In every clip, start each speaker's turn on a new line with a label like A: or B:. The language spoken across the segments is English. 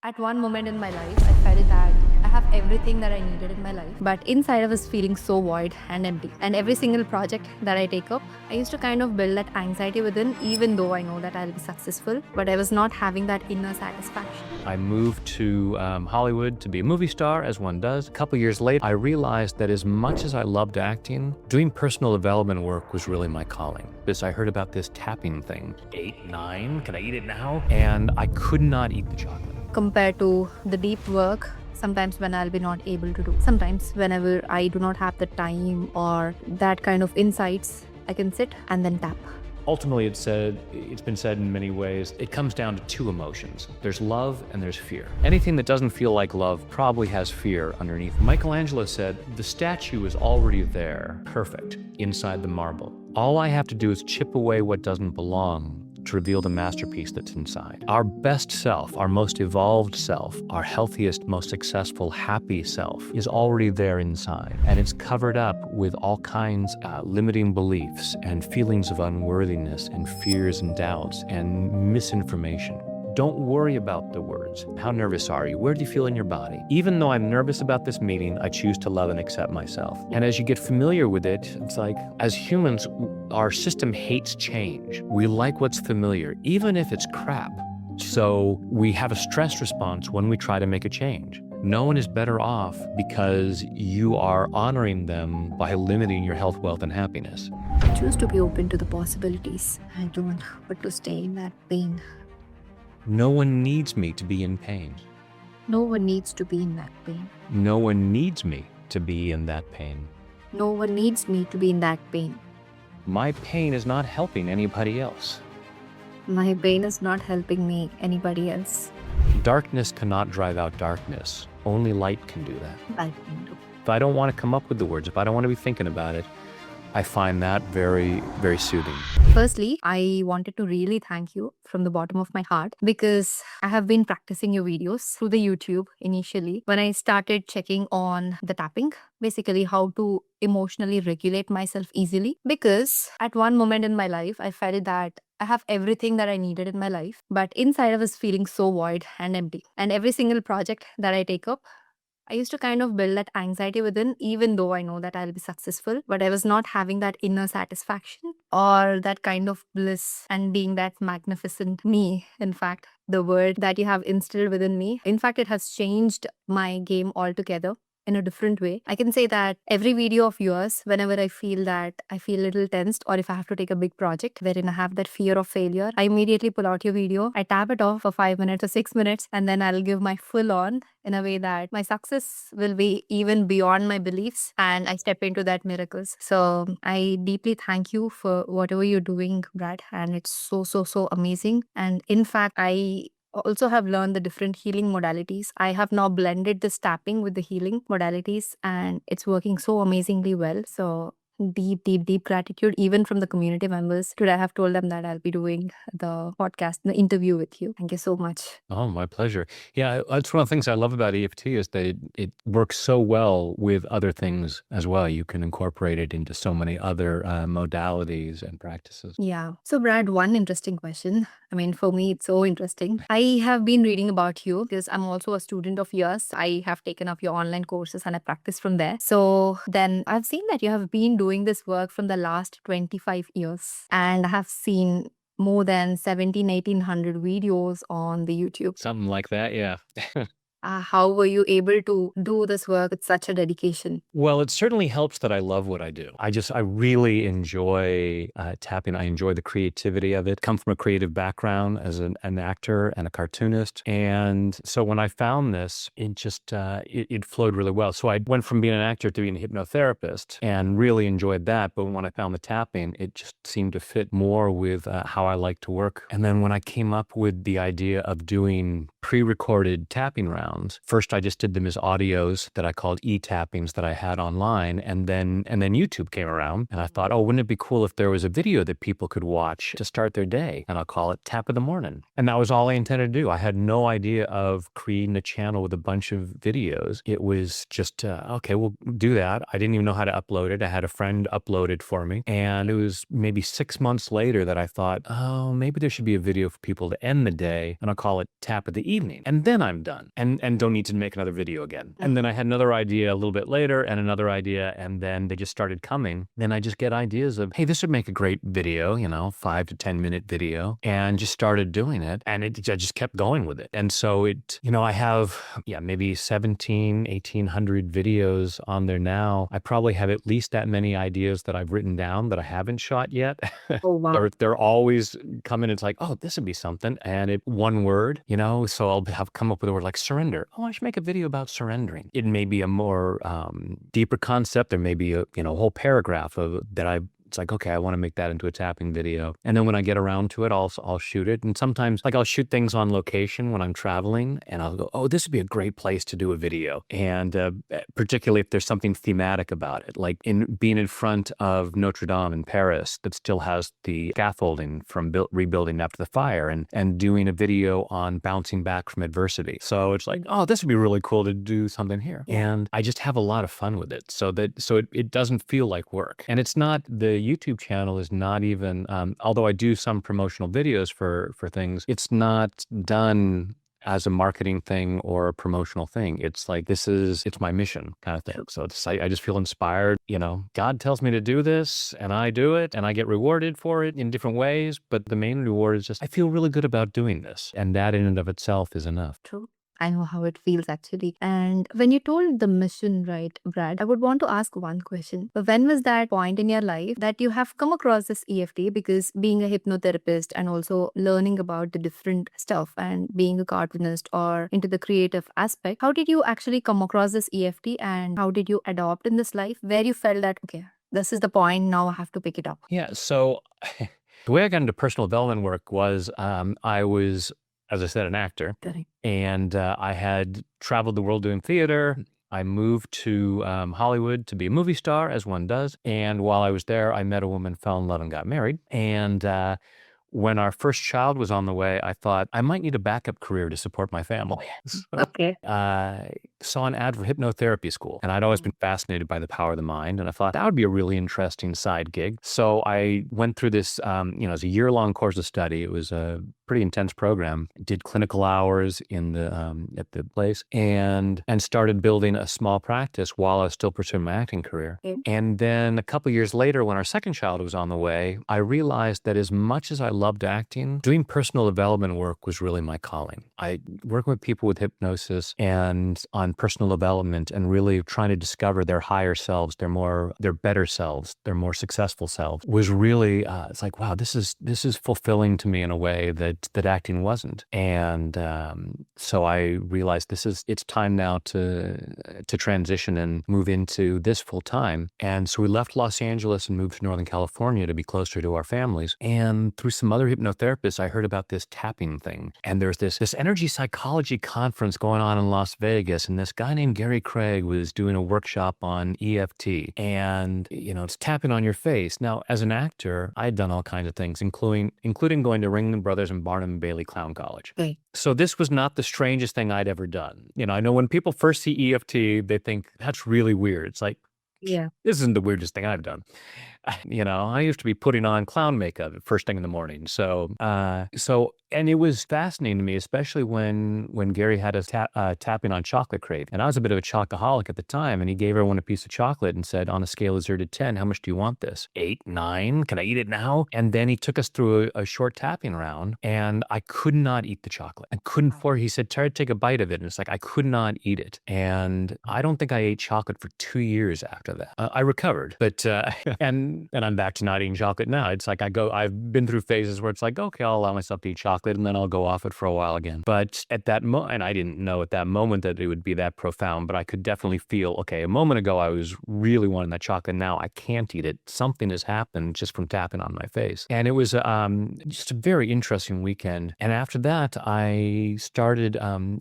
A: At one moment in my life, I felt that I have everything that I needed in my life, but inside I was feeling so void and empty. And every single project that I take up, I used to kind of build that anxiety within, even though I know that I'll be successful, but I was not having that inner satisfaction.
B: I moved to Hollywood to be a movie star, as one does. A couple years later, I realized that as much as I loved acting, doing personal development work was really my calling. I heard about this tapping thing. 8, 9, can I eat it now? And I could not eat the chocolate.
A: Compared to the deep work, sometimes when I'll be not able to do. Sometimes whenever I do not have the time or that kind of insights, I can sit and then tap.
B: Ultimately, it's been said in many ways, it comes down to two emotions. There's love and there's fear. Anything that doesn't feel like love probably has fear underneath. Michelangelo said, the statue is already there, perfect, inside the marble. All I have to do is chip away what doesn't belong to reveal the masterpiece that's inside. Our best self, our most evolved self, our healthiest, most successful, happy self is already there inside. And it's covered up with all kinds of limiting beliefs and feelings of unworthiness and fears and doubts and misinformation. Don't worry about the words. How nervous are you? Where do you feel in your body? Even though I'm nervous about this meeting, I choose to love and accept myself. And as you get familiar with it, it's like, as humans, our system hates change. We like what's familiar, even if it's crap. So we have a stress response when we try to make a change. No one is better off because you are honoring them by limiting your health, wealth, and happiness.
A: I choose to be open to the possibilities. I don't want to stay in that pain.
B: No one needs me to be in pain.
A: No one needs to be in that pain.
B: No one needs me to be in that pain.
A: No one needs me to be in that pain.
B: My pain is not helping anybody else.
A: My pain is not helping me, anybody else.
B: Darkness cannot drive out darkness. Only light can do that.
A: I can do.
B: If I don't want to come up with the words, if I don't want to be thinking about it, I find that very, very soothing.
A: Firstly, I wanted to really thank you from the bottom of my heart because I have been practicing your videos through the YouTube initially. When I started checking on the tapping, basically how to emotionally regulate myself easily, because at one moment in my life, I felt that I have everything that I needed in my life, but inside I was feeling so void and empty. And every single project that I take up, I used to kind of build that anxiety within, even though I know that I'll be successful, but I was not having that inner satisfaction or that kind of bliss and being that magnificent me. In fact, the word that you have instilled within me, in fact, it has changed my game altogether in a different way. I can say that every video of yours, whenever I feel that I feel a little tensed or if I have to take a big project wherein I have that fear of failure, I immediately pull out your video, I tap it off for 5 minutes or 6 minutes, and then I'll give my full on in a way that my success will be even beyond my beliefs and I step into that miracles. So I deeply thank you for whatever you're doing, Brad, and it's so amazing. And in fact, I also have learned the different healing modalities. I have now blended this tapping with the healing modalities and it's working so amazingly well. So deep gratitude even from the community members. Today I have told them that I'll be doing the podcast, the interview with you. Thank you so much.
B: Oh, my pleasure. Yeah, that's one of the things I love about EFT is that it works so well with other things as well. You can incorporate it into so many other modalities and practices.
A: Yeah. So Brad, one interesting question. I mean, for me, it's so interesting. I have been reading about you because I'm also a student of yours. I have taken up your online courses and I practice from there. So then I've seen that you have been doing this work from the last 25 years. And I have seen more than 1800 videos on the YouTube.
B: Something like that, yeah.
A: How were you able to do this work with such a dedication?
B: Well, it certainly helps that I love what I do. I really enjoy tapping. I enjoy the creativity of it. Come from a creative background as an actor and a cartoonist. And so when I found this, it just, it flowed really well. So I went from being an actor to being a hypnotherapist and really enjoyed that. But when I found the tapping, it just seemed to fit more with how I like to work. And then when I came up with the idea of doing pre-recorded tapping rounds, sounds. First, I just did them as audios that I called e-tappings that I had online. And then YouTube came around and I thought, oh, wouldn't it be cool if there was a video that people could watch to start their day? And I'll call it Tap of the Morning. And that was all I intended to do. I had no idea of creating a channel with a bunch of videos. It was just, okay, we'll do that. I didn't even know how to upload it. I had a friend upload it for me. And it was maybe 6 months later that I thought, oh, maybe there should be a video for people to end the day. And I'll call it Tap of the Evening. And then I'm done and don't need to make another video again. And then I had another idea a little bit later and another idea. And then they just started coming. Then I just get ideas of, hey, this would make a great video, 5 to 10 minute video, and just started doing it. And I just kept going with it. And so I have, maybe 1,800 videos on there now. I probably have at least that many ideas that I've written down that I haven't shot yet.
A: Oh, wow.
B: They're always coming. It's like, oh, this would be something. And one word, so I'll have come up with a word like surrender. Oh, I should make a video about surrendering. It may be a more deeper concept. There may be a whole paragraph of that it's like, okay, I want to make that into a tapping video. And then when I get around to it, I'll shoot it. And sometimes I'll shoot things on location when I'm traveling and I'll go, oh, this would be a great place to do a video. And particularly if there's something thematic about it, like being in front of Notre Dame in Paris that still has the scaffolding from rebuilding after the fire and doing a video on bouncing back from adversity. So it's like, oh, this would be really cool to do something here. And I just have a lot of fun with it. So it doesn't feel like work. And it's not, the YouTube channel is not even, although I do some promotional videos for things, it's not done as a marketing thing or a promotional thing. It's like, it's my mission kind of thing. So I just feel inspired. God tells me to do this and I do it and I get rewarded for it in different ways. But the main reward is just, I feel really good about doing this. And that in and of itself is enough.
A: True. I know how it feels actually. And when you told the mission, right, Brad, I would want to ask one question. When was that point in your life that you have come across this EFT? Because being a hypnotherapist and also learning about the different stuff and being a cartoonist or into the creative aspect, how did you actually come across this EFT and how did you adopt in this life where you felt that, okay, this is the point, now I have to pick it up?
B: Yeah. So the way I got into personal development work was I was, as I said, an actor.
A: Correct.
B: And I had traveled the world doing theater. I moved to Hollywood to be a movie star, as one does. And while I was there, I met a woman, fell in love, and got married. And when our first child was on the way, I thought I might need a backup career to support my family. So
A: Okay.
B: I saw an ad for hypnotherapy school, and I'd always been fascinated by the power of the mind. And I thought that would be a really interesting side gig. So I went through this, it was a year-long course of study. It was a pretty intense program. Did clinical hours at the place and started building a small practice while I was still pursuing my acting career.
A: Okay.
B: And then a couple years later, when our second child was on the way, I realized that as much as I loved acting, doing personal development work was really my calling. I working with people with hypnosis and on personal development and really trying to discover their higher selves, their better selves, their more successful selves was really, it's like, wow, this is fulfilling to me in a way that acting wasn't. And so I realized it's time now to transition and move into this full time. And so we left Los Angeles and moved to Northern California to be closer to our families. And through some other hypnotherapists, I heard about this tapping thing. And there's this energy psychology conference going on in Las Vegas. And this guy named Gary Craig was doing a workshop on EFT. And, it's tapping on your face. Now, as an actor, I had done all kinds of things, including going to Ringling Brothers and Barnum and Bailey Clown College.
A: Okay.
B: So this was not the strangest thing I'd ever done. I know when people first see EFT, they think that's really weird. It's like,
A: Yeah.
B: this isn't the weirdest thing I've done. I used to be putting on clown makeup first thing in the morning. So and it was fascinating to me, especially when Gary had us tapping on chocolate crave. And I was a bit of a chocoholic at the time. And he gave everyone a piece of chocolate and said, on a scale of 0 to 10, how much do you want this? 8, 9, can I eat it now? And then he took us through a short tapping round and I could not eat the chocolate. I couldn't he said, try to take a bite of it. And it's like, I could not eat it. And I don't think I ate chocolate for 2 years after that. I recovered, but, and and I'm back to not eating chocolate now. It's like I've been through phases where it's like, okay, I'll allow myself to eat chocolate and then I'll go off it for a while again. But at that moment, and I didn't know at that moment that it would be that profound, but I could definitely feel, okay, a moment ago I was really wanting that chocolate. Now I can't eat it. Something has happened just from tapping on my face. And it was just a very interesting weekend. And after that, I started,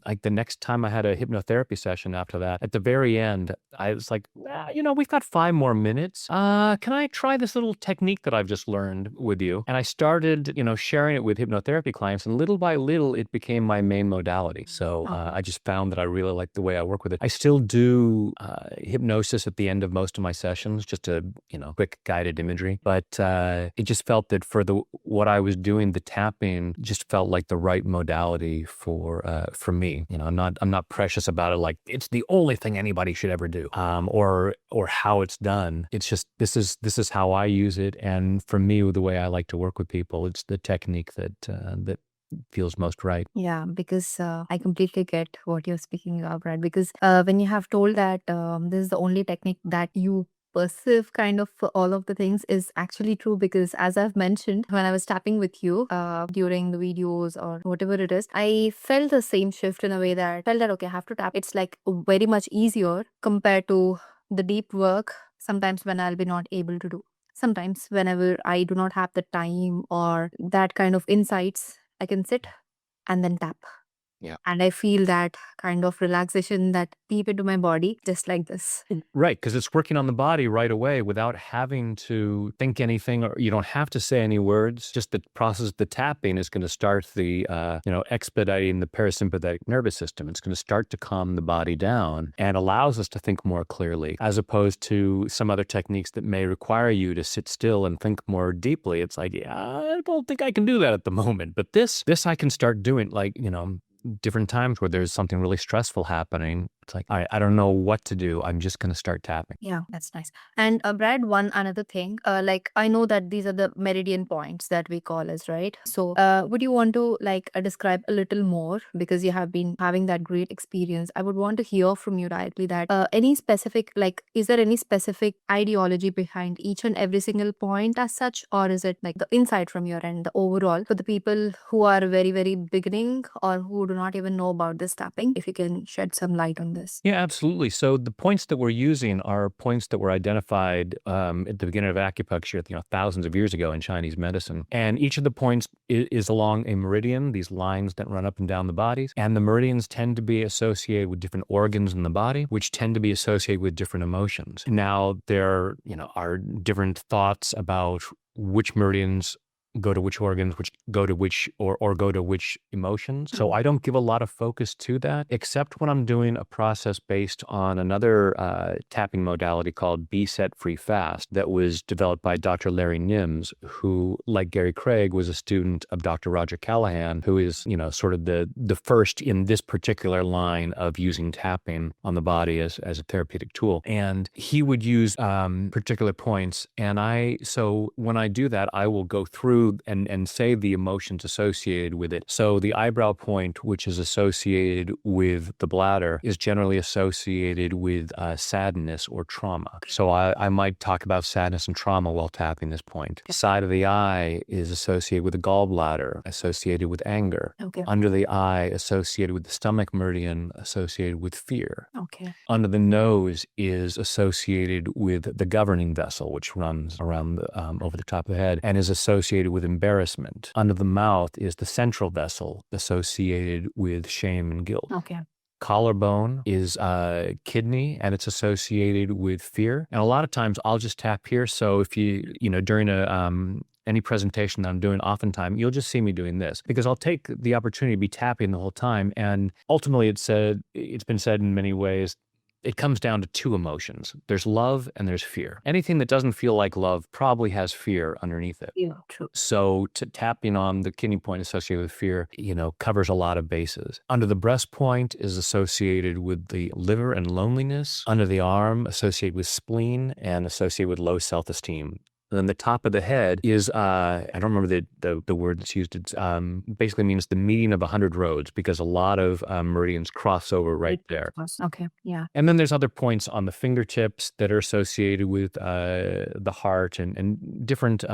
B: like the next time I had a hypnotherapy session after that, at the very end, I was like, we've got 5 more minutes. Can I try this little technique that I've just learned with you? And I started, sharing it with hypnotherapy clients, and little by little, it became my main modality. So I just found that I really like the way I work with it. I still do hypnosis at the end of most of my sessions, just a, quick guided imagery. But it just felt that for what I was doing, the tapping just felt like the right modality for me. I'm not precious about it. Like it's the only thing anybody should ever do, or how it's done. It's just this is how I use it, and for me, the way I like to work with people, it's the technique that feels most right.
A: Yeah, because I completely get what you're speaking about, right? Because when you have told that this is the only technique that you perceive kind of for all of the things is actually true, because as I've mentioned, when I was tapping with you during the videos or whatever it is, I felt the same shift in a way that I felt that, okay, I have to tap. It's like very much easier compared to the deep work sometimes when I'll be not able to do. Sometimes whenever I do not have the time or that kind of insights, I can sit and then tap.
B: Yeah.
A: And I feel that kind of relaxation that deep into my body, just like this.
B: Right, because it's working on the body right away without having to think anything, or you don't have to say any words. Just the process of the tapping is going to start the, expediting the parasympathetic nervous system. It's going to start to calm the body down and allows us to think more clearly, as opposed to some other techniques that may require you to sit still and think more deeply. It's like, yeah, I don't think I can do that at the moment. But this I can start doing, like, different times where there's something really stressful happening. It's like, all right, I don't know what to do. I'm just going to start tapping.
A: Yeah, that's nice. And Brad, one another thing, like I know that these are the meridian points that we call as, right? So would you want to describe a little more, because you have been having that great experience? I would want to hear from you directly that any specific, is there any specific ideology behind each and every single point as such, or is it like the insight from your end, the overall for the people who are very, very beginning or who do not even know about this tapping? If you can shed some light on this.
B: Yeah, absolutely. So the points that we're using are points that were identified at the beginning of acupuncture, thousands of years ago in Chinese medicine. And each of the points is along a meridian, these lines that run up and down the bodies. And the meridians tend to be associated with different organs in the body, which tend to be associated with different emotions. Now, there, are different thoughts about which meridians go to which organs, which go to which or go to which emotions. So I don't give a lot of focus to that, except when I'm doing a process based on another tapping modality called Be Set Free Fast that was developed by Dr. Larry Nims, who, like Gary Craig, was a student of Dr. Roger Callahan, who is, sort of the first in this particular line of using tapping on the body as a therapeutic tool. And he would use particular points. And so when I do that, I will go through and say the emotions associated with it. So the eyebrow point, which is associated with the bladder, is generally associated with sadness or trauma. So I might talk about sadness and trauma while tapping this point. Side of the eye is associated with the gallbladder, associated with anger.
A: Okay.
B: Under the eye, associated with the stomach meridian, associated with fear.
A: Okay.
B: Under the nose is associated with the governing vessel, which runs around over the top of the head and is associated with embarrassment. Under the mouth is the central vessel, associated with shame and guilt.
A: Okay.
B: Collarbone is kidney, and it's associated with fear. And a lot of times I'll just tap here. So if during any presentation that I'm doing, oftentimes you'll just see me doing this, because I'll take the opportunity to be tapping the whole time. And ultimately it's been said in many ways, it comes down to 2 emotions. There's love and there's fear. Anything that doesn't feel like love probably has fear underneath it.
A: Yeah, true.
B: So tapping on the kidney point associated with fear, covers a lot of bases. Under the breast point is associated with the liver and loneliness. Under the arm, associated with spleen and associated with low self-esteem. And then the top of the head is, I don't remember the word that's used. It's basically means the meeting of 100 roads, because a lot of meridians cross over right there.
A: Okay. Yeah.
B: And then there's other points on the fingertips that are associated with the heart and different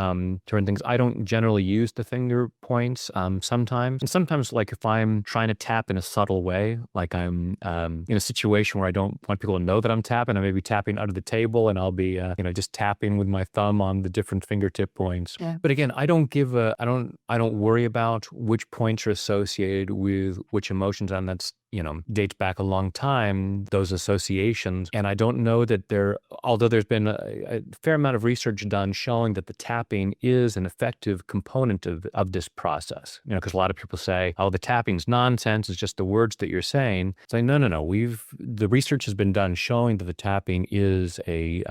B: things. I don't generally use the finger points sometimes. And sometimes, like if I'm trying to tap in a subtle way, like I'm in a situation where I don't want people to know that I'm tapping, I may be tapping under the table and I'll be, just tapping with my thumb on the different fingertip points.
A: Yeah.
B: But again, I don't worry about which points are associated with which emotions, and that's, dates back a long time, those associations. And I don't know that although there's been a fair amount of research done showing that the tapping is an effective component of this process, because a lot of people say, oh, the tapping's nonsense, it's just the words that you're saying. It's like, no. The research has been done showing that the tapping is a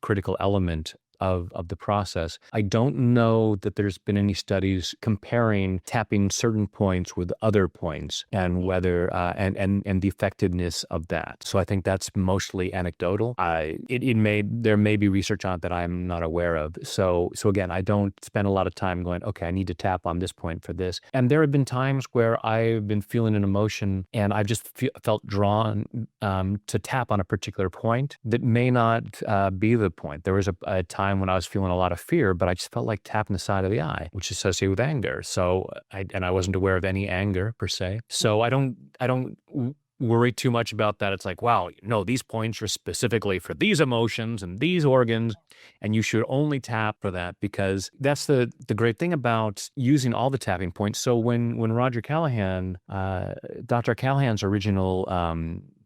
B: critical element of the process. I don't know that there's been any studies comparing tapping certain points with other points and whether and the effectiveness of that. So I think that's mostly anecdotal. There may be research on it that I'm not aware of. So again, I don't spend a lot of time going, okay, I need to tap on this point for this. And there have been times where I've been feeling an emotion and I've just felt drawn to tap on a particular point that may not be the point. There was a time when I was feeling a lot of fear, but I just felt like tapping the side of the eye, which is associated with anger. So I wasn't aware of any anger per se. So I don't worry too much about that. It's like, wow, no, these points are specifically for these emotions and these organs, and you should only tap for that, because that's the great thing about using all the tapping points. So when Roger Callahan, Dr. Callahan's original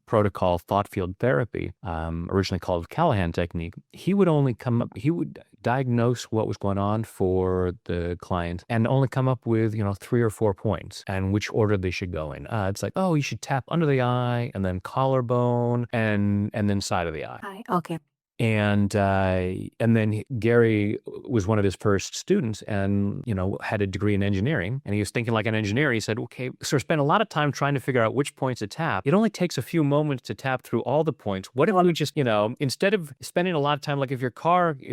B: protocol, thought field therapy, originally called Callahan technique, he would diagnose what was going on for the client and only come up with 3 or 4 points and which order they should go in. It's like, oh, you should tap under the eye and then collarbone and then side of the eye.
A: Okay.
B: And then Gary was one of his first students and, had a degree in engineering, and he was thinking like an engineer. He said, okay, so spend a lot of time trying to figure out which points to tap. It only takes a few moments to tap through all the points. What if we just, instead of spending a lot of time, like if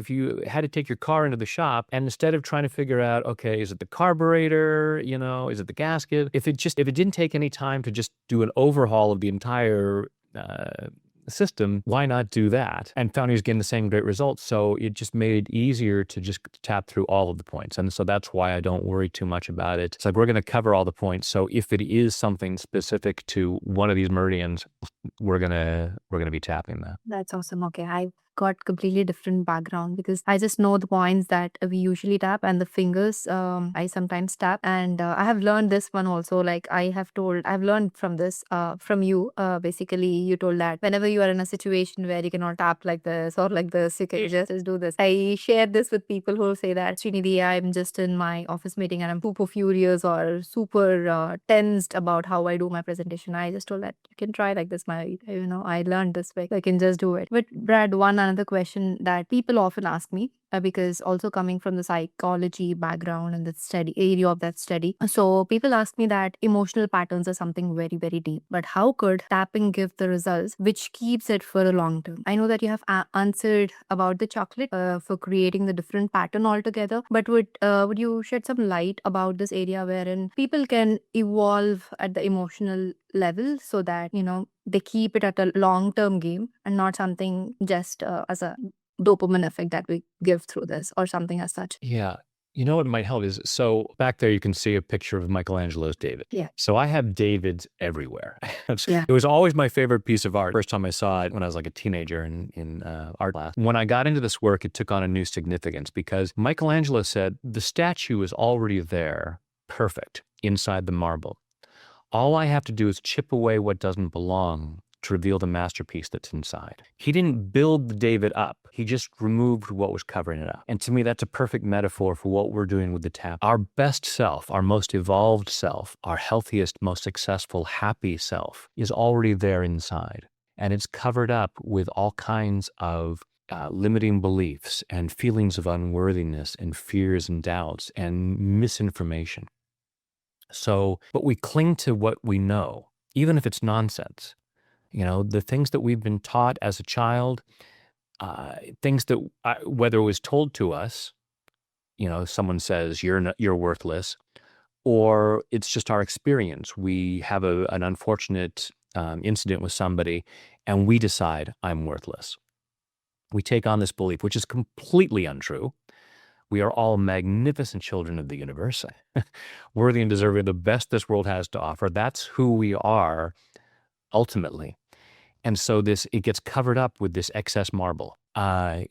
B: you had to take your car into the shop, and instead of trying to figure out, okay, is it the carburetor, is it the gasket? If it didn't take any time to just do an overhaul of the entire system, why not do that? And found he was getting the same great results. So it just made it easier to just tap through all of the points. And so that's why I don't worry too much about it. It's like, we're going to cover all the points. So if it is something specific to one of these meridians, we're going to be tapping that.
A: That's awesome. Okay. I've got completely different background because I just know the points that we usually tap, and the fingers I sometimes tap. And I have learned this one also. Like I've learned from this from you. Basically, you told that whenever you are in a situation where you cannot tap like this or like this, you can just do this. I share this with people who say that, Srinidhi, I'm just in my office meeting and I'm super furious or super tensed about how I do my presentation. I just told that you can try like this. I learned this way. I can just do it. But Brad, another question that people often ask me, because also coming from the psychology background and the study area of that study, so people ask me that emotional patterns are something very, very deep. But how could tapping give the results which keeps it for a long term? I know that you have answered about the chocolate for creating the different pattern altogether, but would you shed some light about this area wherein people can evolve at the emotional level so that they keep it at a long-term game and not something just as a dopamine effect that we give through this or something as such?
B: Yeah. You know what might help is, so back there you can see a picture of Michelangelo's David.
A: Yeah.
B: So I have Davids everywhere.
A: Yeah.
B: It was always my favorite piece of art. First time I saw it when I was like a teenager in art class. When I got into this work, it took on a new significance because Michelangelo said the statue is already there, perfect, inside the marble. All I have to do is chip away what doesn't belong to reveal the masterpiece that's inside. He didn't build the David up. He just removed what was covering it up. And to me, that's a perfect metaphor for what we're doing with the tap. Our best self, our most evolved self, our healthiest, most successful, happy self is already there inside. And it's covered up with all kinds of limiting beliefs and feelings of unworthiness and fears and doubts and misinformation. So, but we cling to what we know, even if it's nonsense. The things that we've been taught as a child, things that whether it was told to us, someone says you're worthless, or it's just our experience. We have an unfortunate incident with somebody, and we decide I'm worthless. We take on this belief, which is completely untrue. We are all magnificent children of the universe, worthy and deserving of the best this world has to offer. That's who we are ultimately. And so it gets covered up with this excess marble.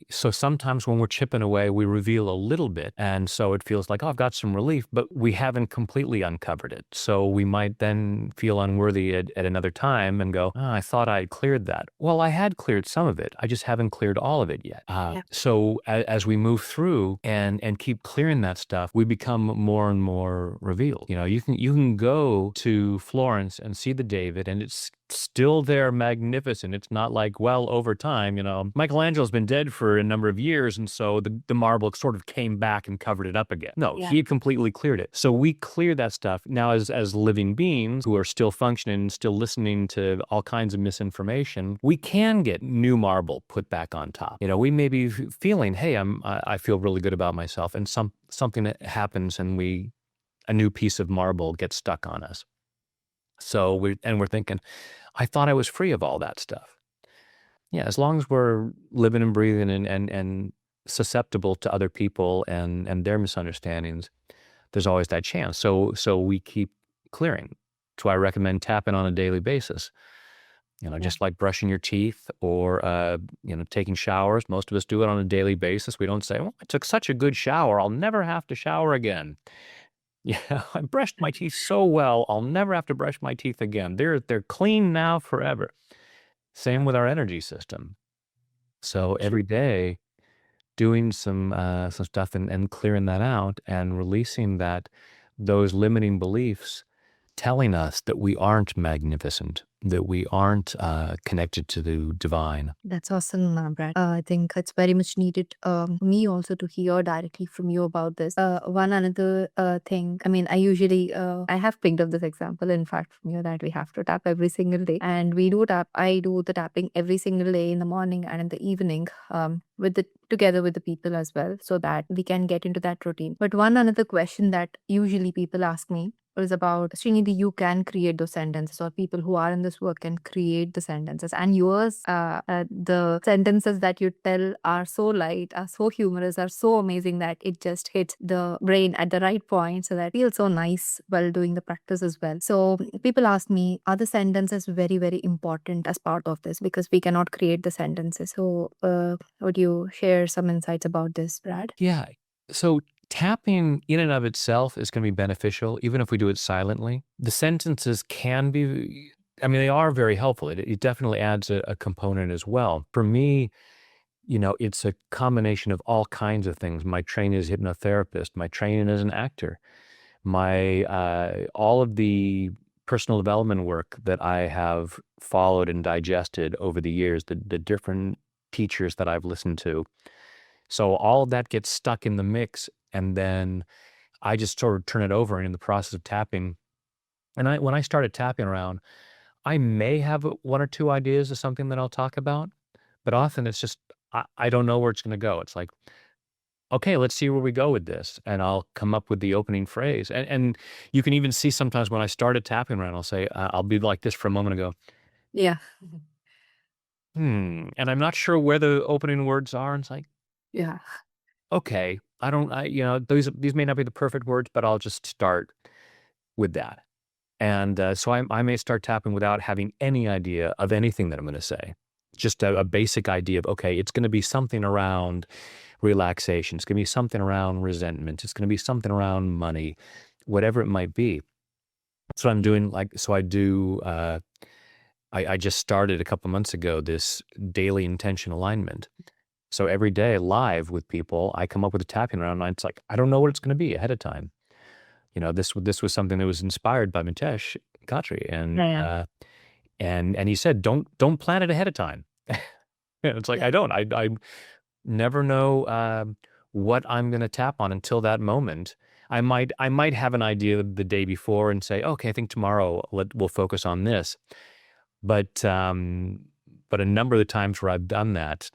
B: So sometimes when we're chipping away, we reveal a little bit. And so it feels like, oh, I've got some relief, but we haven't completely uncovered it. So we might then feel unworthy at another time and go, oh, I thought I had cleared that. Well, I had cleared some of it. I just haven't cleared all of it yet.
A: Yeah.
B: So as we move through and keep clearing that stuff, we become more and more revealed. You can go to Florence and see the David, and it's still there, magnificent. It's not like, well, over time, Michelangelo's been dead for a number of years, and so the marble sort of came back and covered it up again. No,
A: Yeah.
B: he had completely cleared it. So we clear that stuff. Now, as living beings who are still functioning, still listening to all kinds of misinformation, we can get new marble put back on top. We may be feeling, hey, I feel really good about myself, and something that happens, and a new piece of marble gets stuck on us. So we're thinking, I thought I was free of all that stuff. Yeah, as long as we're living and breathing and susceptible to other people and their misunderstandings, there's always that chance. So we keep clearing. So I recommend tapping on a daily basis. Just like brushing your teeth or taking showers. Most of us do it on a daily basis. We don't say, well, I took such a good shower, I'll never have to shower again. Yeah, I brushed my teeth so well, I'll never have to brush my teeth again. They're clean now forever. Same with our energy system. So
A: True.
B: every day, doing some stuff and clearing that out and releasing those limiting beliefs, telling us that we aren't magnificent, that we aren't connected to the divine.
A: That's awesome, Brad. I think it's very much needed me also to hear directly from you about this. One another thing, I mean, I have picked up this example, in fact, from you that we have to tap every single day. And we do tap, I do the tapping every single day in the morning and in the evening together with the people as well, so that we can get into that routine. But one another question that usually people ask me is about, Srinidhi, you can create those sentences, or people who are in this work can create the sentences. And yours, the sentences that you tell are so light, are so humorous, are so amazing that it just hits the brain at the right point. So that feels so nice while doing the practice as well. So people ask me, are the sentences very, very important as part of this? Because we cannot create the sentences. So would you share some insights about this, Brad?
B: Yeah. So tapping in and of itself is going to be beneficial, even if we do it silently. The sentences can be, they are very helpful. It definitely adds a component as well. For me, it's a combination of all kinds of things. My training as a hypnotherapist, my training as an actor, all of the personal development work that I have followed and digested over the years, the different teachers that I've listened to. So all of that gets stuck in the mix, and then I just sort of turn it over. And in the process of tapping, and when I started tapping around, I may have one or two ideas of something that I'll talk about, but often it's just, I don't know where it's going to go. It's like, okay, let's see where we go with this. And I'll come up with the opening phrase. And you can even see sometimes when I started tapping around, I'll say, I'll be like this for a moment and go,
A: Yeah.
B: and I'm not sure where the opening words are. And it's like,
A: Yeah.
B: okay, these may not be the perfect words, but I'll just start with that. And so I may start tapping without having any idea of anything that I'm going to say. Just a basic idea of, okay, it's going to be something around relaxation. It's going to be something around resentment. It's going to be something around money, whatever it might be. That's what I'm doing. I just started a couple months ago this daily intention alignment. So every day live with people, I come up with a tapping round, and it's like, I don't know what it's going to be ahead of time. This was something that was inspired by Mitesh Khatri,
A: Yeah.
B: and he said, don't plan it ahead of time. And it's like,
A: Yeah.
B: I never know what I'm going to tap on until that moment. I might have an idea the day before and say, okay, I think tomorrow we'll focus on this. But a number of the times where I've done that,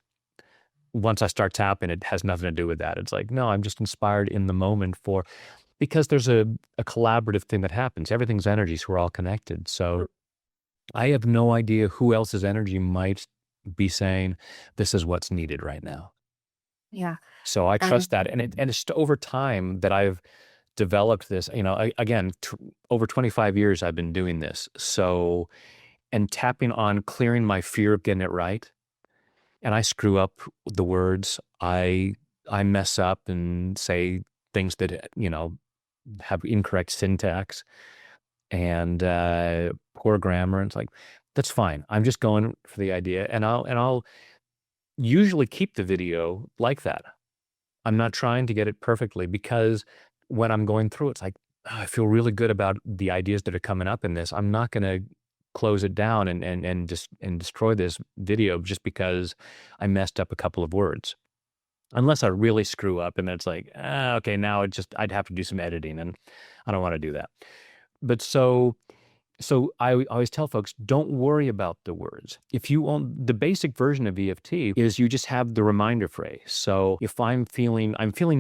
B: once I start tapping, it has nothing to do with that. It's like, no, I'm just inspired in the moment because there's a collaborative thing that happens. Everything's energy, so we're all connected. So I have no idea who else's energy might be saying, this is what's needed right now.
A: Yeah.
B: So I
A: And
B: trust that. And it's over time that I've developed this, again, over 25 years I've been doing this. So, and tapping on clearing my fear of getting it right. And I screw up the words. I mess up and say things that, have incorrect syntax and poor grammar. And it's like, that's fine. I'm just going for the idea. And I'll usually keep the video like that. I'm not trying to get it perfectly because when I'm going through, it's like, "Oh, I feel really good about the ideas that are coming up in this. I'm not going to close it down and destroy this video just because I messed up a couple of words. Unless I really screw up and then it's like, okay, now I'd have to do some editing and I don't want to do that. But so I always tell folks, don't worry about the words. If you want the basic version of EFT is you just have the reminder phrase. So if I'm feeling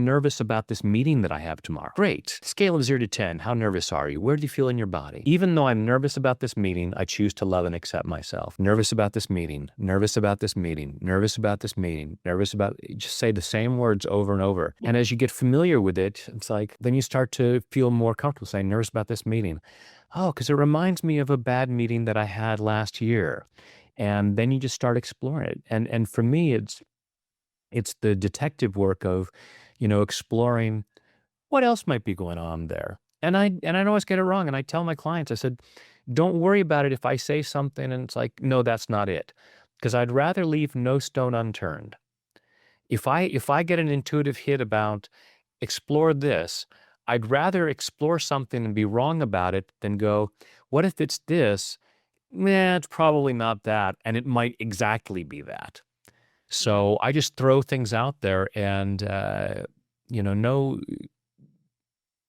B: nervous about this meeting that I have tomorrow. Great. Scale of 0 to 10. How nervous are you? Where do you feel in your body? Even though I'm nervous about this meeting, I choose to love and accept myself. Nervous about this meeting, nervous about this meeting, nervous about this meeting, nervous about, just say the same words over and over. And as you get familiar with it, it's like, then you start to feel more comfortable saying nervous about this meeting. Oh, because it reminds me of a bad meeting that I had last year. And then you just start exploring it. And for me, it's the detective work of, exploring what else might be going on there. And I always get it wrong. And I tell my clients, I said, don't worry about it if I say something and it's like, no, that's not it. Because I'd rather leave no stone unturned. If I get an intuitive hit about explore this, I'd rather explore something and be wrong about it than go, what if it's this? Nah, it's probably not that. And it might exactly be that. So I just throw things out there and, no,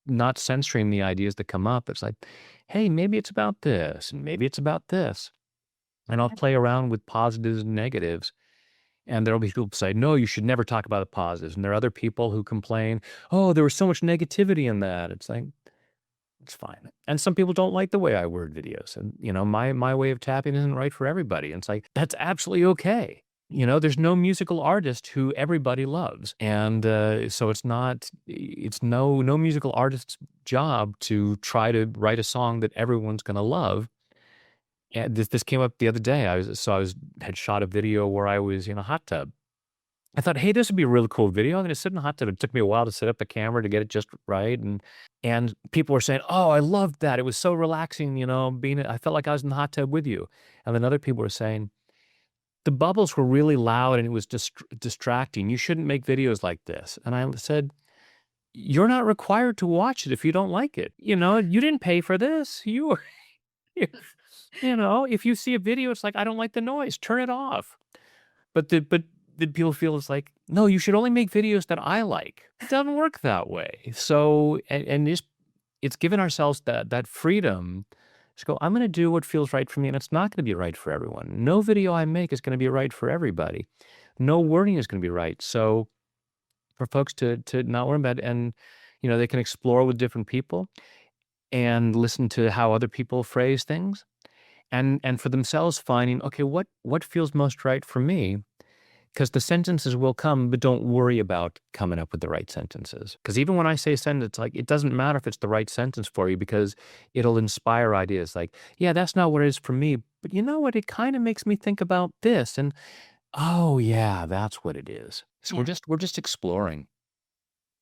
B: not censoring the ideas that come up. It's like, hey, maybe it's about this and maybe it's about this. And I'll play around with positives and negatives. And there'll be people who say, no, you should never talk about the positives. And there are other people who complain, oh, there was so much negativity in that. It's like, it's fine. And some people don't like the way I word videos. And, my way of tapping isn't right for everybody. And it's like, that's absolutely okay. There's no musical artist who everybody loves. And so it's no musical artist's job to try to write a song that everyone's going to love. And this came up the other day. Had shot a video where I was in a hot tub. I thought, hey, this would be a really cool video. I'm going to sit in a hot tub. It took me a while to set up the camera to get it just right. And people were saying, oh, I loved that. It was so relaxing, I felt like I was in the hot tub with you. And then other people were saying, the bubbles were really loud and it was distracting. You shouldn't make videos like this. And I said, you're not required to watch it if you don't like it. You didn't pay for this. If you see a video, it's like, I don't like the noise, turn it off. But the people feel it's like, no, you should only make videos that I like. It doesn't work that way. So, and it's given ourselves that freedom to go, I'm going to do what feels right for me. And it's not going to be right for everyone. No video I make is going to be right for everybody. No wording is going to be right. So for folks to not worry about it, and, they can explore with different people and listen to how other people phrase things. And for themselves finding, okay, what feels most right for me? Because the sentences will come, but don't worry about coming up with the right sentences. Because even when I say sentence, like, it doesn't matter if it's the right sentence for you because it'll inspire ideas like, yeah, that's not what it is for me. But you know what? It kind of makes me think about this. And oh yeah, that's what it is. So
A: yeah,
B: we're just exploring.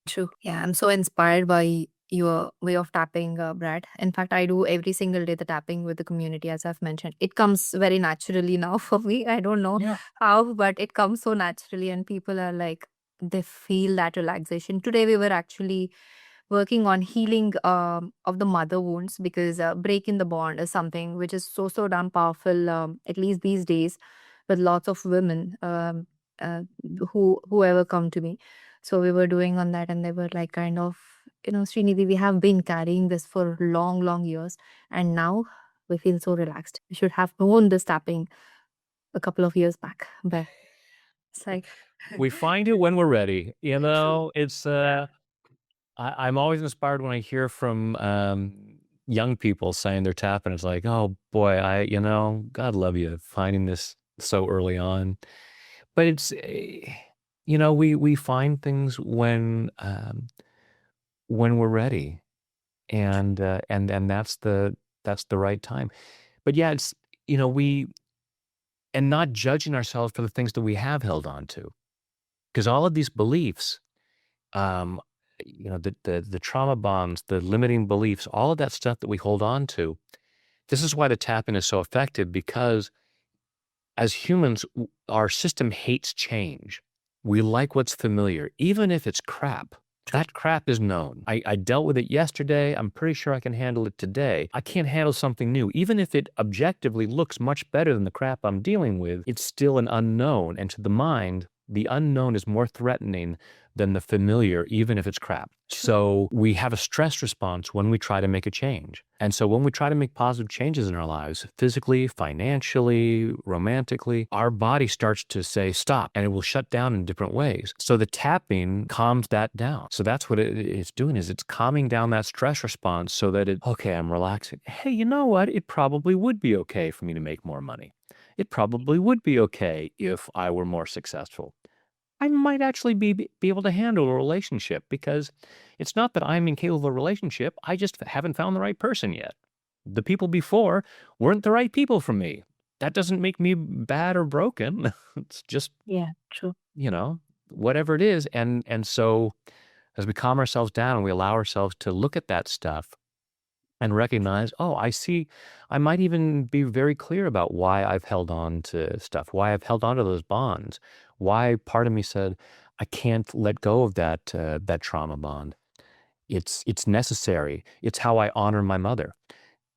A: true. Yeah, I'm so inspired by your way of tapping, Brad. In fact, I do every single day the tapping with the community, as I've mentioned. It comes very naturally now for me. I don't know
B: Yeah.
A: how, but it comes so naturally, and people are like, they feel that relaxation. Today, we were actually working on healing of the mother wounds because breaking the bond is something which is so damn powerful, at least these days, with lots of women uh, whoever come to me. So we were doing on that, and they were like, kind of, Srinidhi, we have been carrying this for long years, and now we feel so relaxed. We should have known this tapping a couple of years back, but it's like.
B: We find it when we're ready. It's I'm always inspired when I hear from young people saying they're tapping. It's like, oh boy, God love you finding this so early on. But it's we find things when we're ready, and that's the right time. But yeah, it's we and not judging ourselves for the things that we have held on to, because all of these beliefs, um, the trauma bonds, the limiting beliefs, all of that stuff that we hold on to. This is why the tapping is so effective, because as humans, our system hates change. We like what's familiar, even if it's crap. That crap is known. I dealt with it yesterday. I'm pretty sure I can handle it today. I can't handle something new. Even if it objectively looks much better than the crap I'm dealing with, it's still an unknown. And to the mind, the unknown is more threatening than the familiar, even if it's crap. So we have a stress response when we try to make a change. And so when we try to make positive changes in our lives, physically, financially, romantically, our body starts to say stop, and it will shut down in different ways. So the tapping calms that down. So that's what it's doing, is it's calming down that stress response so that okay, I'm relaxing. Hey, you know what? It probably would be okay for me to make more money. It probably would be okay if I were more successful. I might actually be able to handle a relationship, because it's not that I'm incapable of a relationship. I just haven't found the right person yet. The people before weren't the right people for me. That doesn't make me bad or broken. It's just,
A: Yeah, true.
B: you know, whatever it is. And so as we calm ourselves down and we allow ourselves to look at that stuff and recognize, oh, I see, I might even be very clear about why I've held on to stuff, why I've held on to those bonds, why part of me said, I can't let go of that trauma bond. It's necessary. It's how I honor my mother,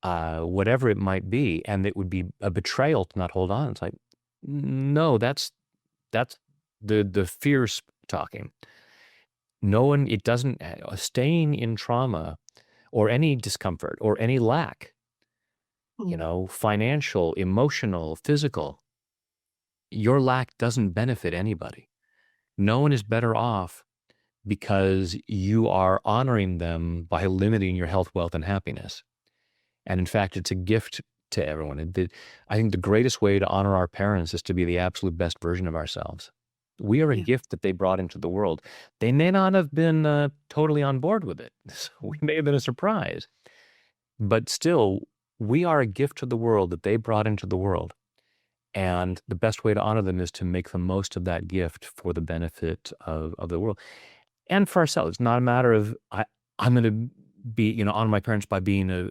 B: whatever it might be. And it would be a betrayal to not hold on. It's like, no, that's the fears talking. No one, it doesn't, staying in trauma or any discomfort or any lack,
A: Mm.
B: financial, emotional, physical, your lack doesn't benefit anybody. No one is better off because you are honoring them by limiting your health, wealth, and happiness. And in fact, it's a gift to everyone. I think the greatest way to honor our parents is to be the absolute best version of ourselves. We are a
A: Yeah.
B: gift that they brought into the world. They may not have been totally on board with it. So we may have been a surprise. But still, we are a gift to the world that they brought into the world. And the best way to honor them is to make the most of that gift for the benefit of the world and for ourselves. It's not a matter of I'm going to be, honor my parents by being a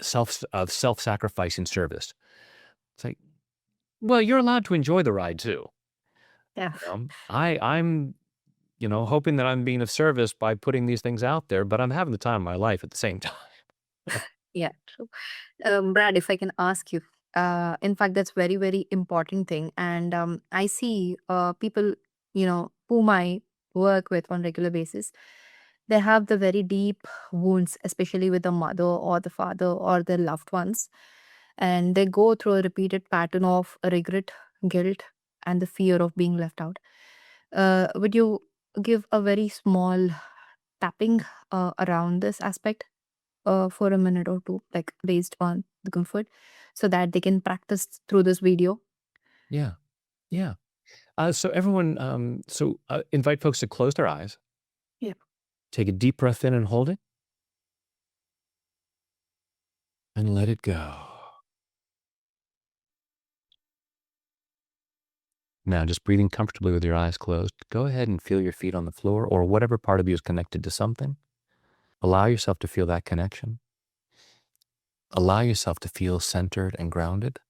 B: self-sacrificing service. It's like, well, you're allowed to enjoy the ride too.
A: Yeah.
B: I'm, hoping that I'm being of service by putting these things out there, but I'm having the time of my life at the same time.
A: Yeah, true. Brad, if I can ask you, in fact, that's very, very important thing. And I see people, whom I work with on regular basis, they have the very deep wounds, especially with the mother or the father or their loved ones. And they go through a repeated pattern of regret, guilt, and the fear of being left out. Would you give a very small tapping around this aspect for a minute or two, like based on the comfort, so that they can practice through this video?
B: Yeah. Yeah. So everyone, invite folks to close their eyes,
A: Yeah.
B: take a deep breath in and hold it, and let it go. Now, just breathing comfortably with your eyes closed, go ahead and feel your feet on the floor or whatever part of you is connected to something. Allow yourself to feel that connection. Allow yourself to feel centered and grounded.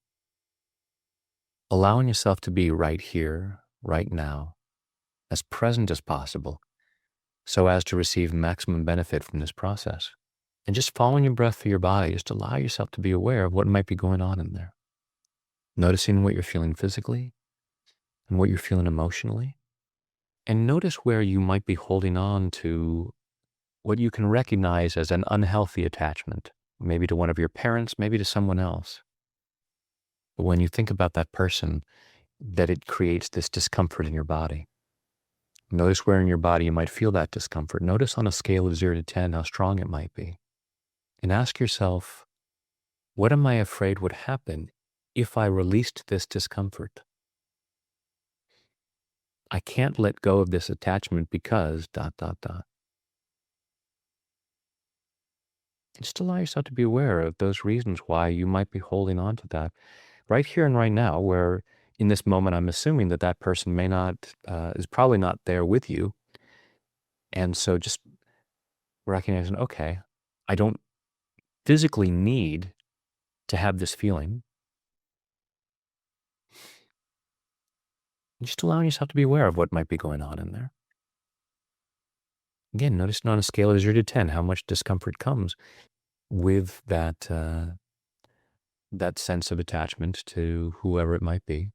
B: Allowing yourself to be right here, right now, as present as possible, so as to receive maximum benefit from this process. And just following your breath through your body, just allow yourself to be aware of what might be going on in there. Noticing what you're feeling physically and what you're feeling emotionally. And notice where you might be holding on to what you can recognize as an unhealthy attachment, maybe to one of your parents, maybe to someone else. But when you think about that person, that it creates this discomfort in your body. Notice where in your body you might feel that discomfort. Notice on a scale of 0 to 10 how strong it might be. And ask yourself, what am I afraid would happen if I released this discomfort? I can't let go of this attachment because ... Just allow yourself to be aware of those reasons why you might be holding on to that right here and right now, where in this moment, I'm assuming that that person may not, is probably not there with you. And so just recognizing, okay, I don't physically need to have this feeling. Just allowing yourself to be aware of what might be going on in there. Again, noticing on a scale of 0 to 10 how much discomfort comes with that that sense of attachment to whoever it might be.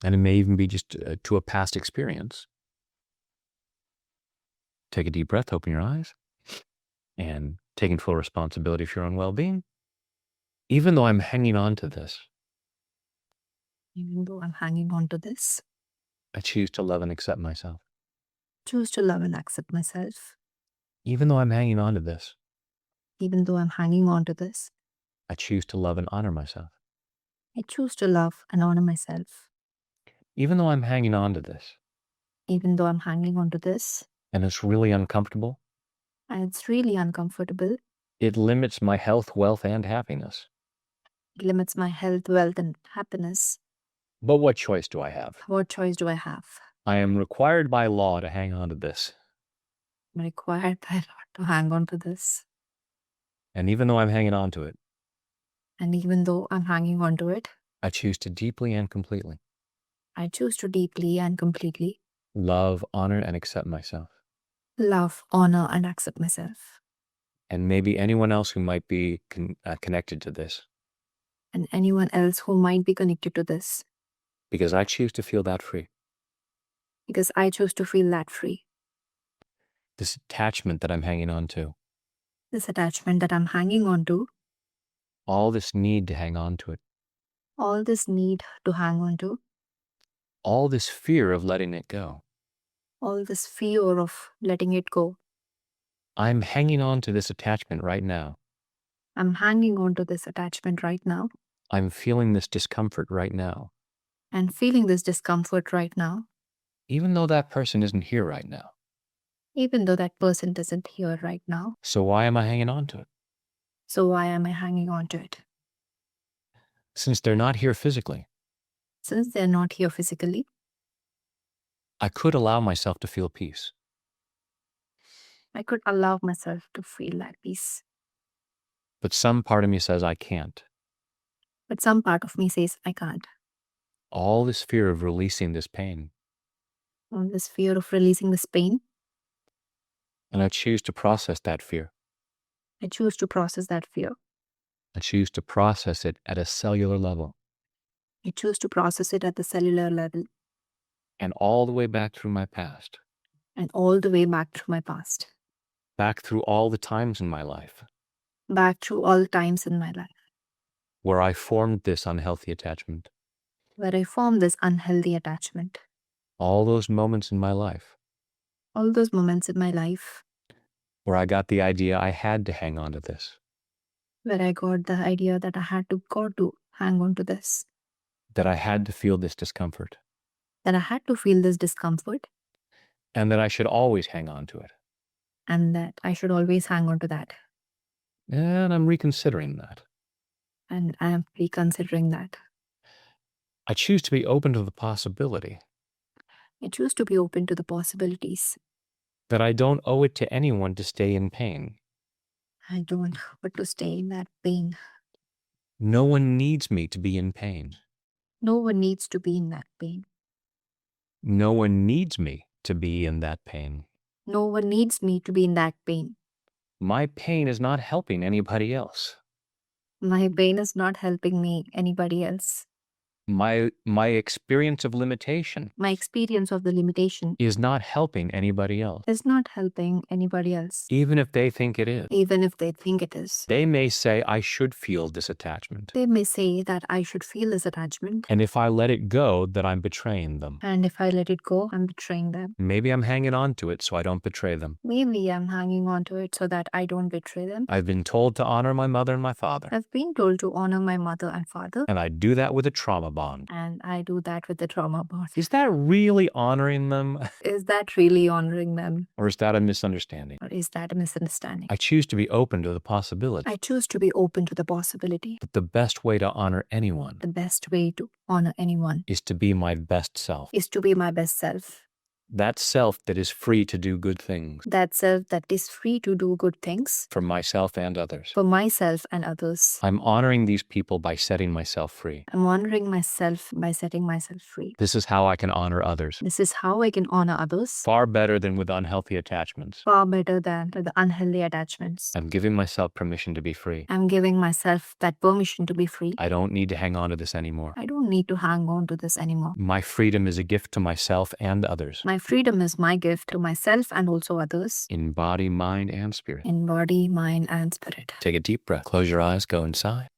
B: And it may even be just to a past experience. Take a deep breath, open your eyes, and taking full responsibility for your own well-being. Even though I'm hanging on to this,
A: Even though I'm hanging on to this,
B: I choose to love and accept myself.
A: choose to love and accept myself.
B: Even though I'm hanging on to this,
A: Even though I'm hanging on to this,
B: I choose to love and honor myself.
A: I choose to love and honor myself.
B: Even though I'm hanging on to this,
A: Even though I'm hanging on to this,
B: and it's really uncomfortable,
A: and it's really uncomfortable,
B: it limits my health, wealth, and happiness.
A: it limits my health, wealth, and happiness.
B: But what choice do I have?
A: What choice do I have?
B: I am required by law to hang on to this.
A: I'm required by law to hang on to this.
B: And even though I'm hanging on to it,
A: And even though I'm hanging on to it,
B: I choose to deeply and completely
A: I choose to deeply and completely
B: love, honor, and accept myself.
A: love, honor, and accept myself.
B: And maybe anyone else who might be connected to this.
A: And anyone else who might be connected to this.
B: Because I choose to feel that free.
A: Because I choose to feel that free.
B: This attachment that I'm hanging on to.
A: This attachment that I'm hanging on to.
B: All this need to hang on to it.
A: All this need to hang on to.
B: All this fear of letting it go.
A: All this fear of letting it go.
B: I'm hanging on to this attachment right now.
A: I'm hanging on to this attachment right now.
B: I'm feeling this discomfort right now.
A: And feeling this discomfort right now.
B: Even though that person isn't here right now.
A: Even though that person isn't here right now.
B: So why am I hanging on to it?
A: So why am I hanging on to it?
B: Since they're not here physically.
A: Since they're not here physically.
B: I could allow myself to feel peace.
A: I could allow myself to feel that peace.
B: But some part of me says I can't.
A: But some part of me says I can't.
B: All this fear of releasing this pain.
A: All this fear of releasing this pain.
B: And I choose to process that fear.
A: I choose to process that fear.
B: I choose to process it at a cellular level.
A: I choose to process it at the cellular level.
B: And all the way back through my past.
A: And all the way back through my past.
B: Back through all the times in my life.
A: Back through all the times in my life.
B: Where I formed this unhealthy attachment.
A: Where I formed this unhealthy attachment.
B: All those moments in my life.
A: All those moments in my life.
B: Where I got the idea I had to hang on to this.
A: Where I got the idea that I had to hang on to this.
B: That I had to feel this discomfort.
A: That I had to feel this discomfort.
B: And that I should always hang on to it.
A: And that I should always hang on to that.
B: And I'm reconsidering that.
A: And I am reconsidering that.
B: I choose to be open to the possibility.
A: I choose to be open to the possibilities.
B: That I don't owe it to anyone to stay in pain.
A: I don't want to stay in that pain.
B: No one needs me to be in pain.
A: No one needs to be in that pain.
B: No one needs me to be in that pain.
A: No one needs me to be in that pain.
B: My pain is not helping anybody else.
A: My pain is not helping me, anybody else.
B: My experience of limitation
A: My experience of the limitation
B: is not helping anybody else,
A: is not helping anybody else,
B: even if they think it is.
A: even if they think it is.
B: They may say I should feel this attachment.
A: They may say that I should feel this attachment,
B: And if I let it go, that I'm betraying them.
A: and if I let it go, I'm betraying them.
B: Maybe I'm hanging on to it so I don't betray them.
A: Maybe I'm hanging on to it so that I don't betray them.
B: I've been told to honor my mother and my father,
A: I've been told to honor my mother and father,
B: and I do that with a trauma bond.
A: and I do that with the trauma bond.
B: Is that really honoring them,
A: Is that really honoring them,
B: or is that a misunderstanding?
A: or is that a misunderstanding?
B: I choose to be open to the possibility.
A: I choose to be open to the possibility.
B: But the best way to honor anyone
A: The best way to honor anyone
B: is to be my best self.
A: is to be my best self.
B: That self that is free to do good things
A: That self that is free to do good things
B: for myself and others.
A: for myself and others.
B: I'm honoring these people by setting myself free.
A: I'm honoring myself by setting myself free.
B: This is how I can honor others.
A: This is how I can honor others
B: Far better than with unhealthy attachments.
A: far better than the unhealthy attachments.
B: I'm giving myself permission to be free.
A: I'm giving myself that permission to be free.
B: I don't need to hang on to this anymore.
A: I don't need to hang on to this anymore.
B: My freedom is a gift to myself and others,
A: My freedom is my gift to myself and also others,
B: in body, mind, and spirit.
A: in body, mind, and spirit.
B: Take a deep breath. Close your eyes, go inside,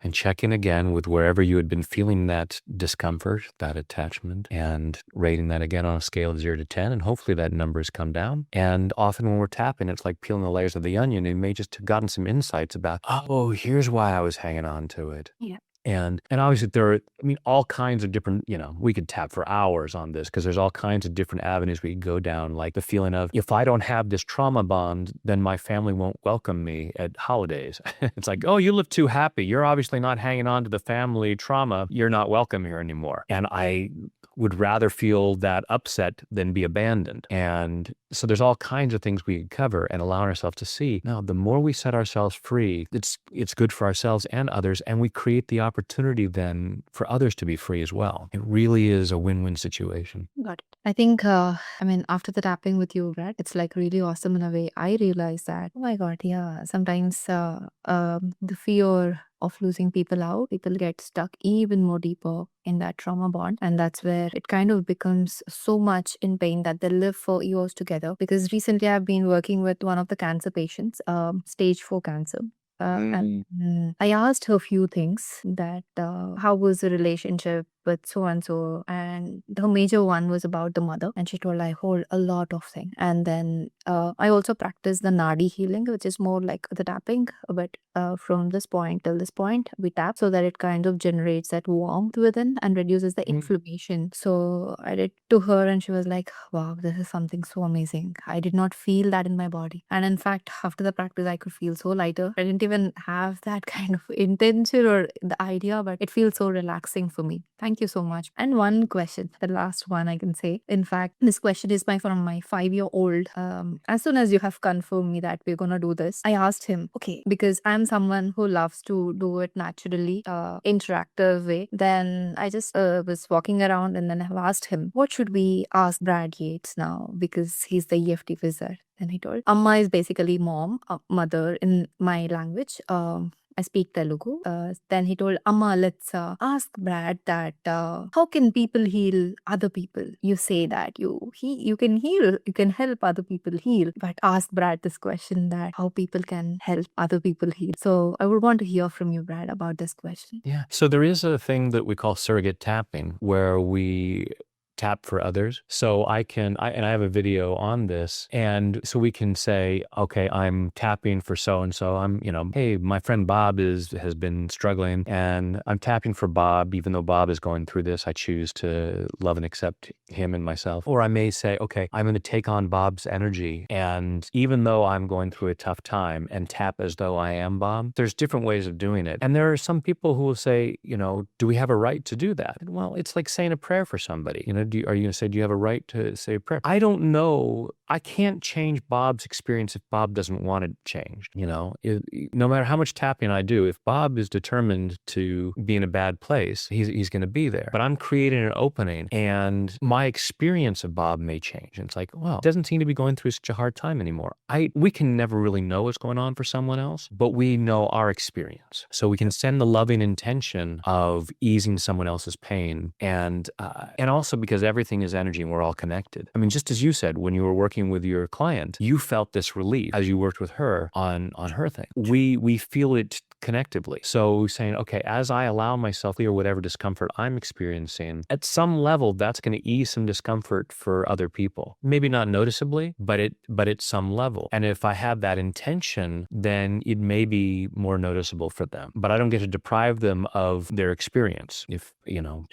B: and check in again with wherever you had been feeling that discomfort, that attachment, and rating that again on a scale of 0 to 10. And hopefully that number has come down. And often when we're tapping, it's like peeling the layers of the onion. And you may just have gotten some insights about, oh, here's why I was hanging on to it.
A: Yeah.
B: And obviously there are, all kinds of different, we could tap for hours on this because there's all kinds of different avenues we could go down, like the feeling of, if I don't have this trauma bond, then my family won't welcome me at holidays. It's like, oh, you live too happy. You're obviously not hanging on to the family trauma. You're not welcome here anymore. And I would rather feel that upset than be abandoned. And so there's all kinds of things we could cover and allow ourselves to see. Now, the more we set ourselves free, it's good for ourselves and others, and we create the opportunity then for others to be free as well. It really is a win-win situation.
A: Got it. I think, after the tapping with you, Brad, it's like really awesome in a way. I realized that, oh my God, yeah, sometimes the fear of losing people out, people get stuck even more deeper in that trauma bond. And that's where it kind of becomes so much in pain that they live for years together. Because recently I've been working with one of the cancer patients, stage 4 cancer. And I asked her a few things that how was the relationship with so and so, and the major one was about the mother, and she told I hold a lot of things. And then I also practice the nadi healing, which is more like the tapping, but from this point till this point we tap so that it kind of generates that warmth within and reduces the inflammation. So I did to her and she was like, wow, this is something so amazing. I did not feel that in my body, and in fact after the practice I could feel so lighter. I didn't even have that kind of intention or the idea, but it feels so relaxing for me. Thank you so much. And one question, the last one I can say. In fact, this question is from my 5-year-old. As soon as you have confirmed me that we're gonna do this, I asked him, okay, because I'm someone who loves to do it naturally, interactive way. Then I just was walking around and then I've asked him, what should we ask Brad Yates now? Because he's the EFT wizard. And he told, Amma is basically mom, mother in my language. I speak Telugu. Then he told, Amma, let's ask Brad that how can people heal other people? You say that you can heal, you can help other people heal. But ask Brad this question that how people can help other people heal. So I would want to hear from you, Brad, about this question.
B: Yeah. So there is a thing that we call surrogate tapping where we tap for others. So I have a video on this. And so we can say, okay, I'm tapping for so-and-so. I'm, hey, my friend Bob has been struggling and I'm tapping for Bob. Even though Bob is going through this, I choose to love and accept him and myself. Or I may say, okay, I'm going to take on Bob's energy. And even though I'm going through a tough time, and tap as though I am Bob, there's different ways of doing it. And there are some people who will say, do we have a right to do that? And well, it's like saying a prayer for somebody. are you gonna say, do you have a right to say a prayer? I don't know. I can't change Bob's experience if Bob doesn't want it changed. No matter how much tapping I do, if Bob is determined to be in a bad place, he's going to be there. But I'm creating an opening, and my experience of Bob may change. And it's like, well, it doesn't seem to be going through such a hard time anymore. We can never really know what's going on for someone else, but we know our experience. So we can send the loving intention of easing someone else's pain, and also because everything is energy and we're all connected. I mean, just as you said, when you were working with your client, you felt this relief as you worked with her on her thing. We feel it connectively. So saying, okay, as I allow myself to clear whatever discomfort I'm experiencing, at some level, that's going to ease some discomfort for other people. Maybe not noticeably, but at some level. And if I have that intention, then it may be more noticeable for them. But I don't get to deprive them of their experience if,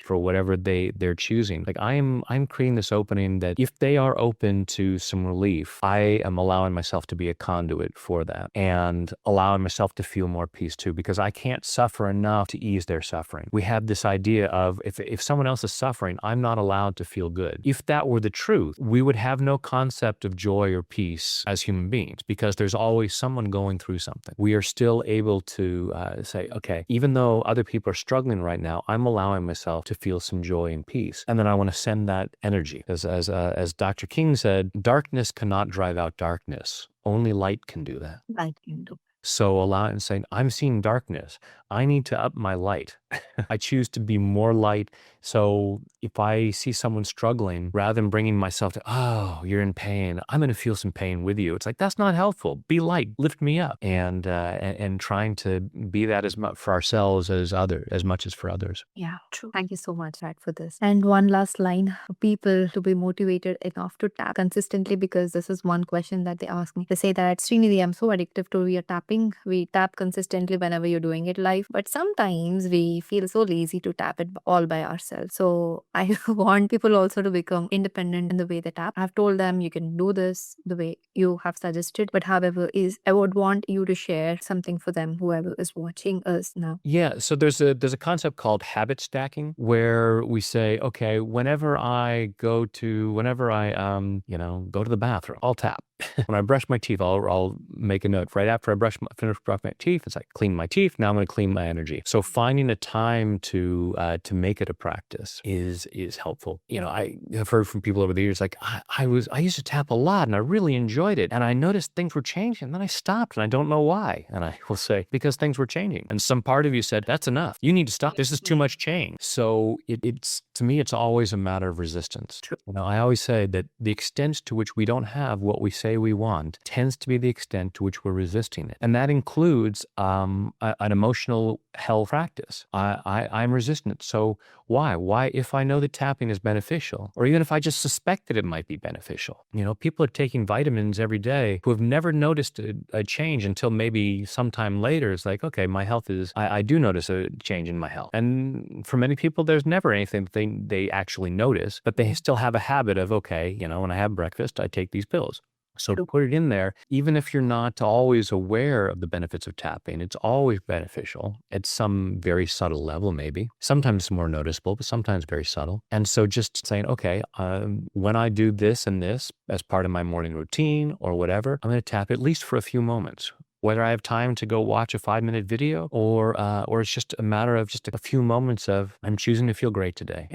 B: for whatever they're choosing. Like I'm creating this opening that if they are open to some relief, I am allowing myself to be a conduit for that and allowing myself to feel more peace too, because I can't suffer enough to ease their suffering. We have this idea of if someone else is suffering, I'm not allowed to feel good. If that were the truth, we would have no concept of joy or peace as human beings, because there's always someone going through something. We are still able to say, okay, even though other people are struggling right now, I'm allowing myself to feel some joy and peace. And then I want to send that energy. As Dr. King said, darkness cannot drive out darkness. Only light can do that.
A: I can do.
B: So allow it and saying, I'm seeing darkness. I need to up my light. I choose to be more light. So if I see someone struggling, rather than bringing myself to, oh, you're in pain, I'm going to feel some pain with you. It's like, that's not helpful. Be light, lift me up. And trying to be that as much for ourselves as much as for others.
A: Yeah, true. Thank you so much, Brad, for this. And one last line for people to be motivated enough to tap consistently, because this is one question that they ask me. They say that, Srinidhi, I'm so addictive to your tapping. We tap consistently whenever you're doing it live, but sometimes we feel so lazy to tap it all by ourselves. So I want people also to become independent in the way they tap. I've told them you can do this the way you have suggested, but however, I would want you to share something for them, whoever is watching us now.
B: Yeah, so there's a concept called habit stacking, where we say, okay, whenever I go to the bathroom, I'll tap. When I brush my teeth, I'll make a note right after I finish brushing my teeth. It's like clean my teeth. Now I'm going to clean my energy. So finding a time to make it a practice is helpful. I have heard from people over the years, like I used to tap a lot and I really enjoyed it, and I noticed things were changing, and then I stopped and I don't know why. And I will say, because things were changing, and some part of you said, that's enough. You need to stop. This is too much change. So it's to me, it's always a matter of resistance.
A: True.
B: I always say that the extent to which we don't have what we say we want tends to be the extent to which we're resisting it. And that includes an emotional health practice. I'm resistant it. So why? Why, if I know that tapping is beneficial, or even if I just suspect that it might be beneficial? People are taking vitamins every day who have never noticed a change until maybe sometime later. It's like, okay, my health is, I do notice a change in my health. And for many people, there's never anything that they actually notice, but they still have a habit of, okay, when I have breakfast, I take these pills. So to put it in there, even if you're not always aware of the benefits of tapping, it's always beneficial at some very subtle level, maybe. Sometimes more noticeable, but sometimes very subtle. And so just saying, okay, when I do this and this as part of my morning routine or whatever, I'm going to tap at least for a few moments. Whether I have time to go watch a 5-minute video or it's just a matter of just a few moments of, I'm choosing to feel great today.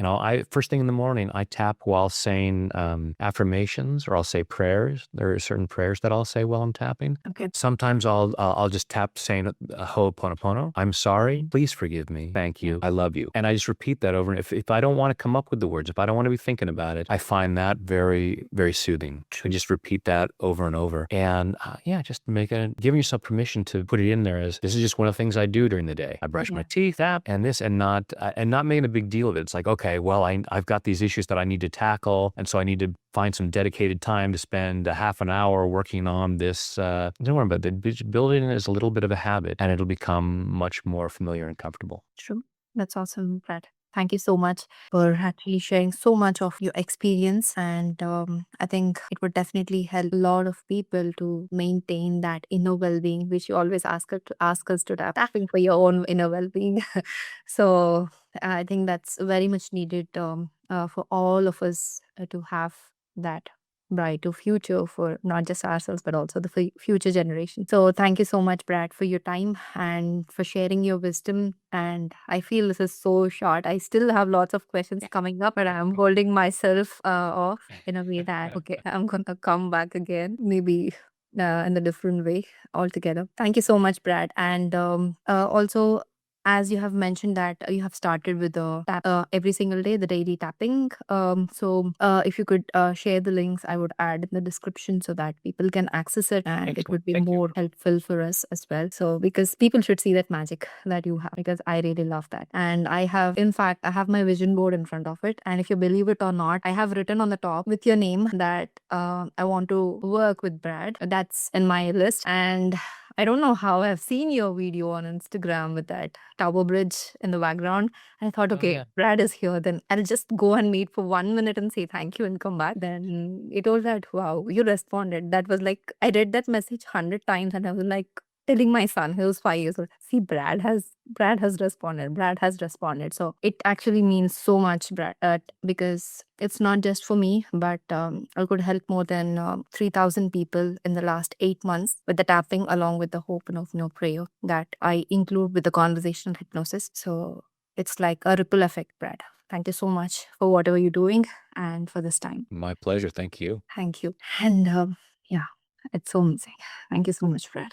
B: First thing in the morning, I tap while saying affirmations, or I'll say prayers. There are certain prayers that I'll say while I'm tapping.
A: Okay.
B: Sometimes I'll just tap saying Ho'oponopono. I'm sorry. Please forgive me. Thank you. I love you. And I just repeat that over. And if I don't want to come up with the words, if I don't want to be thinking about it, I find that very, very soothing. I just repeat that over and over. And just giving yourself permission to put it in there as, this is just one of the things I do during the day. I brush my teeth, tap, and this, and not making a big deal of it. It's like, okay, well, I've got these issues that I need to tackle, and so I need to find some dedicated time to spend a half an hour working on this. Don't worry about it. Build it in as a little bit of a habit, and it'll become much more familiar and comfortable.
A: True. That's awesome, Brad. Thank you so much for actually sharing so much of your experience. And I think it would definitely help a lot of people to maintain that inner well-being, which you always ask us to tapping for your own inner well-being. So I think that's very much needed for all of us to have that brighter future for not just ourselves but also the future generation. So thank you so much, Brad, for your time and for sharing your wisdom. And I feel this is so short. I still have lots of questions coming up, but I'm holding myself off in a way that okay, I'm gonna come back again, maybe in a different way altogether. Thank you so much, Brad. And also, as you have mentioned that you have started with the tap every single day, the daily tapping. So if you could share the links, I would add in the description so that people can access it, and it
B: Excellent.
A: would be
B: Thank you.
A: more helpful for us as well. So because people should see that magic that you have, because I really love that. And I have, in fact, I have my vision board in front of it. And if you believe it or not, I have written on the top with your name that I want to work with Brad. That's in my list. And I don't know how I've seen your video on Instagram with that Tower Bridge in the background. And I thought,
B: Oh,
A: okay,
B: yeah.
A: Brad is here. Then I'll just go and meet for 1 minute and say thank you and come back. Then it told that, wow, you responded. That was like, I read that message 100 times and I was like, telling my son, he was 5 years old, see, Brad has responded. Brad has responded. So it actually means so much, Brad, because it's not just for me, but I could help more than 3,000 people in the last 8 months with the tapping, along with the Ho'oponopono prayer that I include with the conversational hypnosis. So it's like a ripple effect, Brad. Thank you so much for whatever you're doing and for this time.
B: My pleasure. Thank you.
A: Thank you. And yeah, it's so amazing. Thank you so much, Brad.